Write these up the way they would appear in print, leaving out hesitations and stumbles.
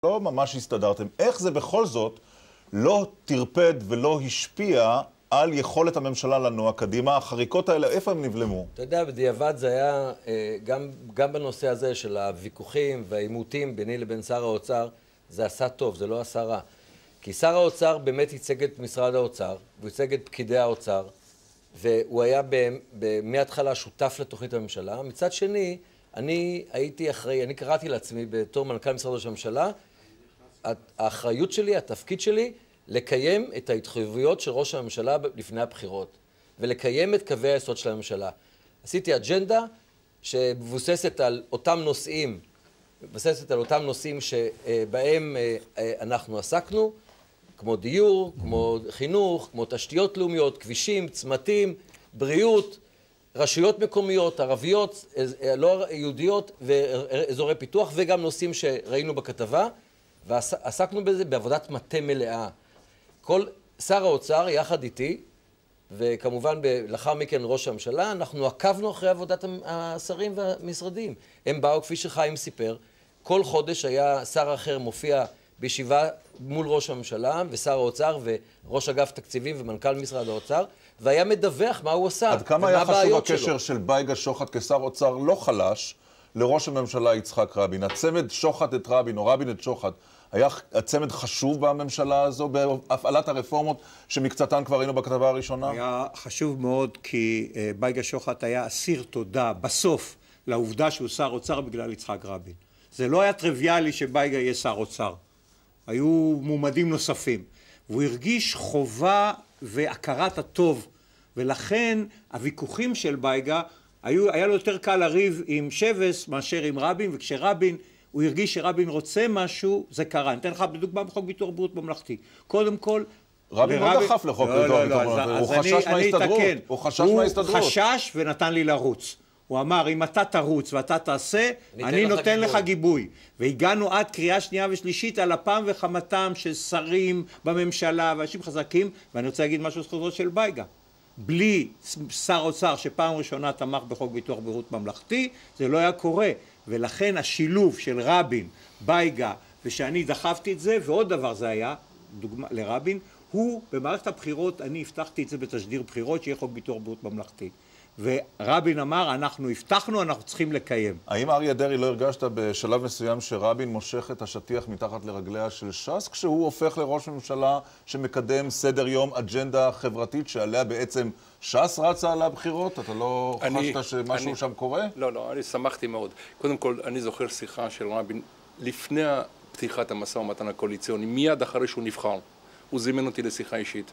לא ממש הסתדרתם. איך זה בכל זאת לא תרפד ולא השפיע על יכולת הממשלה לנוע קדימה? החריקות האלה, איפה הם נבלמו? אתה יודע, בדיעבד זה היה, גם בנושא הזה של הוויכוחים והעימותים ביני לבין שר האוצר, זה עשה טוב, זה לא עשה רע. כי שר האוצר באמת ייצג את משרד האוצר, והוא ייצג את פקידי האוצר, והוא היה מההתחלה שותף לתוכנית הממשלה. מצד שני, אני הייתי אחראי, אני קראתי לעצמי בתור מנכ"ל משרד ראש הממשלה, האחריות שלי, התפקיד שלי, לקיים את ההתחייבויות של ראש הממשלה לפני הבחירות, ולקיים את קווי היסוד של הממשלה. עשיתי אג'נדה שמבוססת על אותם נושאים, שבהם אנחנו עסקנו, כמו דיור, כמו חינוך, כמו תשתיות לאומיות, כבישים, צמתים, בריאות, רשויות מקומיות, ערביות, לא יהודיות, ואזורי פיתוח, וגם נושאים שראינו בכתבה, ועסקנו בזה בעבודת מטה מלאה. כל שר האוצר יחד איתי, וכמובן לאחר מכן ראש הממשלה, אנחנו עקבנו אחרי עבודת השרים והמשרדים. הם באו, כפי שחיים סיפר, כל חודש היה שר אחר מופיע בישיבה מול ראש הממשלה ושר האוצר וראש אגף תקציבים ומנכ"ל משרד האוצר, והיה מדווח מה הוא עשה. עד כמה היה חשוב הקשר של בייגה שוחט כשר אוצר לא חלש לראש הממשלה יצחק רבין? הצמד שוחט את רבין או רבין את שוחט, היה הצמד חשוב בממשלה הזו, בהפעלת הרפורמות שמקצתן כבר ראינו בכתבה הראשונה? היה חשוב מאוד כי בייגה שוחט היה אסיר תודה בסוף לעובדה שהוא שר אוצר בגלל יצחק רבין. זה לא היה טריוויאלי שבייגה יהיה שר אוצר. היו מועמדים נוספים. והוא הרגיש חובה והכרת הטוב. ולכן הוויכוחים של בייגה, היה לו יותר קל לריב עם שבס מאשר עם רבין, וכשרבין, הוא הרגיש שרבין רוצה משהו, זה קרה. אני אתן לך בדוגמה בחוק ביטוח בריאות ממלכתי. קודם כל, רבין לא דחף לחוק ביטוח בריאות ממלכתי, הוא חשש מההסתדרות. הוא חשש ונתן לי לרוץ. הוא אמר, אם אתה תרוץ ואתה תעשה, אני נותן לך גיבוי. והגענו עד קריאה שנייה ושלישית על אפם וחמתם של שרים בממשלה ואנשים חזקים, ואני רוצה להגיד משהו זכותו של בייגה. בלי שר אוצר שפעם ראשונה תמך בחוק ביטוח בריאות ממלכתי, זה לא היה קורה. ולכן השילוב של רבין, בייגה, ושאני דחפתי את זה, ועוד דבר זה היה, דוגמה לרבין, הוא במערכת הבחירות, אני הבטחתי את זה בתשדיר בחירות, שיהיה חוק ביטוח בריאות ממלכתי. ורבין אמר, אנחנו הבטחנו, אנחנו צריכים לקיים. האם אריה דרעי לא הרגשת בשלב מסוים שרבין מושך את השטיח מתחת לרגליה של ש"ס, כשהוא הופך לראש ממשלה שמקדם סדר יום, אג'נדה חברתית שעליה בעצם ש"ס רצה על הבחירות? אתה לא חשת שמשהו שם קורה? לא, אני שמחתי מאוד. קודם כל, אני זוכר שיחה של רבין לפני פתיחת המשא ומתן הקואליציוני, מיד אחרי שהוא נבחר. הוא זימן אותי לשיחה אישית.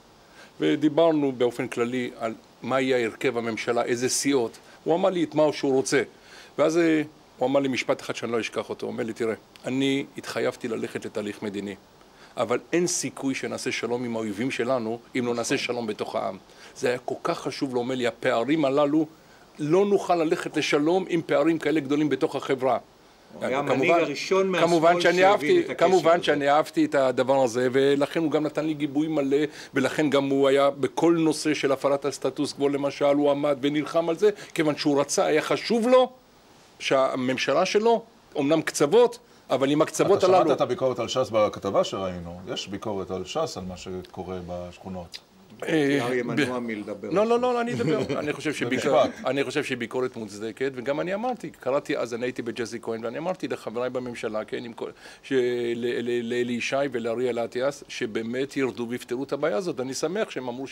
ודיברנו באופן כללי על מה יהיה הרכב הממשלה, איזה סיעות. הוא אמר לי את מה שהוא רוצה. ואז הוא אמר לי משפט אחד שאני לא אשכח אותו. הוא אומר לי, תראה, אני התחייבתי ללכת לתהליך מדיני, אבל אין סיכוי שנעשה שלום עם האויבים שלנו אם לא נעשה שלום בתוך העם. זה היה כל כך חשוב, הוא אומר לי, הפערים הללו, לא נוכל ללכת לשלום עם פערים כאלה גדולים בתוך החברה. הוא היה המנהיג הראשון מהשמאל שהבין את הקשר. כמובן שאני אהבתי את הדבר הזה, ולכן הוא גם נתן לי גיבוי מלא, ולכן גם הוא היה בכל נושא של הפרת הסטטוס קוו למשל, הוא עמד ונלחם על זה, כיוון שהוא רצה, היה חשוב לו שהממשלה שלו, אומנם קצוות, אבל עם הקצוות הללו... אתה שמעת את הביקורת על ש"ס בכתבה שראינו? יש ביקורת על ש"ס על מה שקורה בשכונות. אריה מנוע מלדבר. לא, אני אדבר. אני חושב שביקורת מוצדקת, וגם אני אמרתי, קראתי אז, אני הייתי בג'סי כהן, ואני אמרתי לחבריי בממשלה, כן, לאלי ישי ולאריאל אטיאס, שבאמת ירדו ויפתרו את הבעיה הזאת. אני שמח שהם אמרו